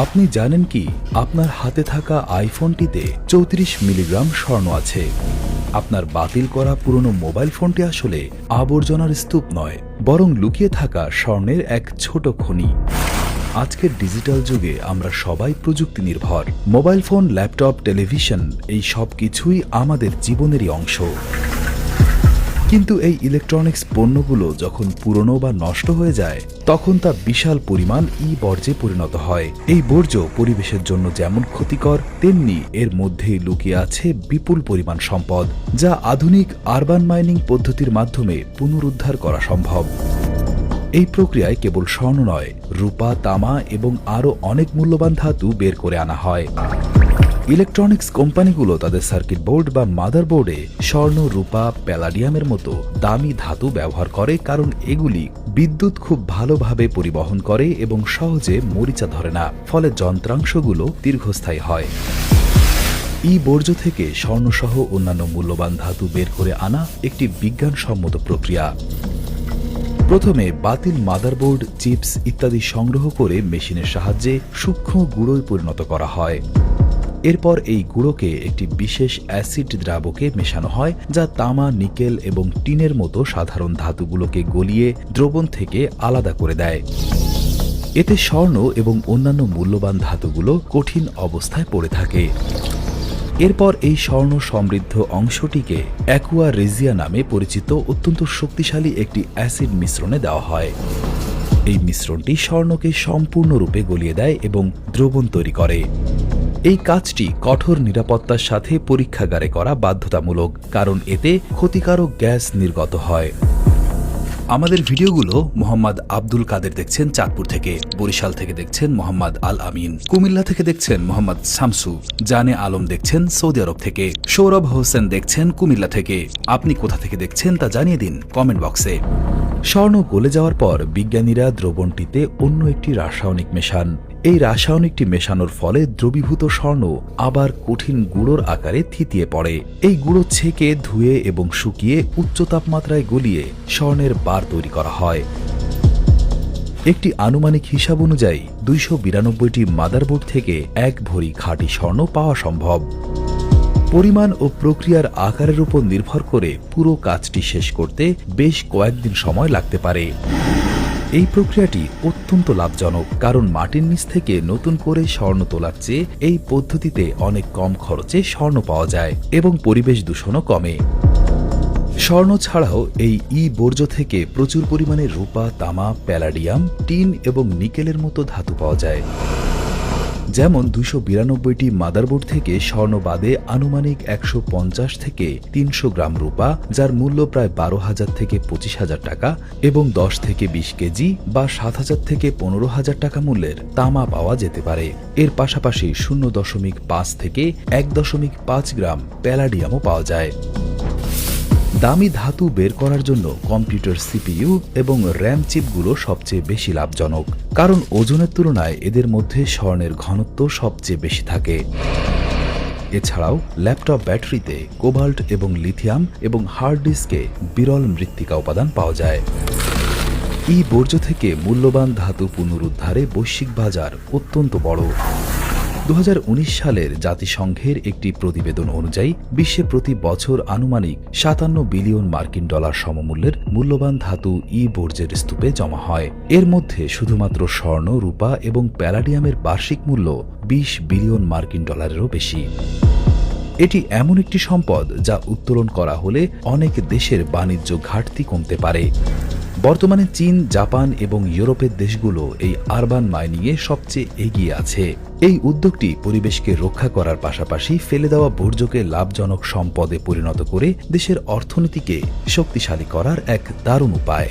আপনি জানেন কি আপনার হাতে থাকা আইফোনটিতে ৩৪ মিলিগ্রাম স্বর্ণ আছে। আপনার বাতিল করা পুরনো মোবাইল ফোনটি আসলে আবর্জনার স্তূপ নয়, বরং লুকিয়ে থাকা স্বর্ণের এক ছোট খনি। আজকের ডিজিটাল যুগে আমরা সবাই প্রযুক্তি নির্ভর। মোবাইল ফোন, ল্যাপটপ, টেলিভিশন, এই সব কিছুই আমাদের জীবনেরই অংশ। কিন্তু এই ইলেকট্রনিক্স পণ্যগুলো যখন পুরনো বা নষ্ট হয়ে যায়, তখন তা বিশাল পরিমাণ বর্জ্যে পরিণত হয়। এই বর্জ্য পরিবেশের জন্য যেমন ক্ষতিকর, তেমনি এর মধ্যেই লুকিয়ে আছে বিপুল পরিমাণ সম্পদ, যা আধুনিক আরবান মাইনিং পদ্ধতির মাধ্যমে পুনরুদ্ধার করা সম্ভব। এই প্রক্রিয়ায় কেবল স্বর্ণ নয়, রূপা, তামা এবং আরও অনেক মূল্যবান ধাতু বের করে আনা হয়। ইলেকট্রনিক্স কোম্পানিগুলো তাদের সার্কিট বোর্ড বা মাদারবোর্ডে স্বর্ণ, রূপা, প্যালাডিয়ামের মতো দামি ধাতু ব্যবহার করে, কারণ এগুলি বিদ্যুৎ খুব ভালোভাবে পরিবহন করে এবং সহজে মরিচা ধরে না, ফলে যন্ত্রাংশগুলো দীর্ঘস্থায়ী হয়। বর্জ্য থেকে স্বর্ণসহ অন্যান্য মূল্যবান ধাতু বের করে আনা একটি বিজ্ঞানসম্মত প্রক্রিয়া। প্রথমে বাতিল মাদারবোর্ড, চিপস ইত্যাদি সংগ্রহ করে মেশিনের সাহায্যে সূক্ষ্ম গুঁড়োয় পরিণত করা হয়। এরপর এই গুঁড়োকে একটি বিশেষ অ্যাসিড দ্রাবকে মেশানো হয়, যা তামা, নিকেল এবং টিনের মতো সাধারণ ধাতুগুলোকে গলিয়ে দ্রবণ থেকে আলাদা করে দেয়। এতে স্বর্ণ এবং অন্যান্য মূল্যবান ধাতুগুলো কঠিন অবস্থায় পড়ে থাকে। এরপর এই স্বর্ণ সমৃদ্ধ অংশটিকে অ্যাকুয়া রেজিয়া নামে পরিচিত অত্যন্ত শক্তিশালী একটি অ্যাসিড মিশ্রণে দেওয়া হয়। এই মিশ্রণটি স্বর্ণকে সম্পূর্ণরূপে গলিয়ে দেয় এবং দ্রবণ তৈরি করে। এই কাজটি কঠোর নিরাপত্তার সাথে পরীক্ষাগারে করা বাধ্যতামূলক, কারণ এতে ক্ষতিকারক গ্যাস নির্গত হয়। আমাদের ভিডিওগুলো মোহাম্মদ আব্দুল কাদের দেখছেন চাঁদপুর থেকে, বরিশাল থেকে দেখছেন মোহাম্মদ আল আমিন, কুমিল্লা থেকে দেখছেন মোহাম্মদ শামসু, জানে আলম দেখছেন সৌদি আরব থেকে, সৌরভ হোসেন দেখছেন কুমিল্লা থেকে। আপনি কোথা থেকে দেখছেন তা জানিয়ে দিন কমেন্ট বক্সে। স্বর্ণ গলে যাওয়ার পর বিজ্ঞানীরা দ্রবণটিতে অন্য একটি রাসায়নিক মেশান। এই রাসায়নিকটি মেশানোর ফলে দ্রবীভূত স্বর্ণ আবার কঠিন গুঁড়োর আকারে থিতিয়ে পড়ে। এই গুঁড়ো ছেঁকে, ধুয়ে এবং শুকিয়ে উচ্চ তাপমাত্রায় গলিয়ে স্বর্ণের বার তৈরি করা হয়। একটি আনুমানিক হিসাব অনুযায়ী ২৯২টি মাদারবোর্ড থেকে ১ ভরি খাঁটি স্বর্ণ পাওয়া সম্ভব। পরিমাণ ও প্রক্রিয়ার আকারের উপর নির্ভর করে পুরো কাজটি শেষ করতে বেশ কয়েকদিন সময় লাগতে পারে। এই প্রক্রিয়াটি অত্যন্ত লাভজনক, কারণ মাটির নিচ থেকে নতুন করে স্বর্ণ তোলার চেয়ে এই পদ্ধতিতে অনেক কম খরচে স্বর্ণ পাওয়া যায় এবং পরিবেশ দূষণও কমে। স্বর্ণ ছাড়াও এই বর্জ্য থেকে প্রচুর পরিমাণে রূপা, তামা, প্যালাডিয়াম, টিন এবং নিকেলের মতো ধাতু পাওয়া যায়। যেমন ২৯২টি মাদারবোর্ড থেকে স্বর্ণ বাদে আনুমানিক ১৫০ থেকে ৩০০ গ্রাম রূপা, যার মূল্য প্রায় ১২,০০০ থেকে ২৫,০০০ টাকা, এবং ১০ থেকে ২০ কেজি বা ৭,০০০ থেকে ১৫,০০০ টাকা মূল্যের তামা পাওয়া যেতে পারে। এর পাশাপাশি ০.৫ থেকে ১.৫ গ্রাম প্যালাডিয়ামও পাওয়া যায়। দামি ধাতু বের করার জন্য কম্পিউটার সিপিইউ এবং র্যাম চিপগুলো সবচেয়ে বেশি লাভজনক, কারণ ওজনের তুলনায় এদের মধ্যে স্বর্ণের ঘনত্ব সবচেয়ে বেশি থাকে। এছাড়াও ল্যাপটপ ব্যাটারিতে কোবাল্ট এবং লিথিয়াম এবং হার্ড ডিস্কে বিরল মৃত্তিকা উপাদান পাওয়া যায়। বর্জ্য থেকে মূল্যবান ধাতু পুনরুদ্ধারে বৈশ্বিক বাজার অত্যন্ত বড়। ২০১৯ সালের জাতিসংঘের একটি প্রতিবেদন অনুযায়ী বিশ্বে প্রতি বছর আনুমানিক ৫৭ বিলিয়ন মার্কিন ডলার সমমূল্যের মূল্যবান ধাতু বর্জ্যের স্তূপে জমা হয়। এর মধ্যে শুধুমাত্র স্বর্ণ, রূপা এবং প্যালাডিয়ামের বার্ষিক মূল্য ২০ বিলিয়ন মার্কিন ডলারেরও বেশি। এটি এমন একটি সম্পদ যা উত্তোলন করা হলে অনেক দেশের বাণিজ্য ঘাটতি কমতে পারে। বর্তমানে চীন, জাপান এবং ইউরোপের দেশগুলো এই আরবান মাইনিংয়ে সবচেয়ে এগিয়ে আছে। এই উদ্যোগটি পরিবেশকে রক্ষা করার পাশাপাশি ফেলে দেওয়া বর্জ্যকে লাভজনক সম্পদে পরিণত করে দেশের অর্থনীতিকে শক্তিশালী করার এক দারুণ উপায়।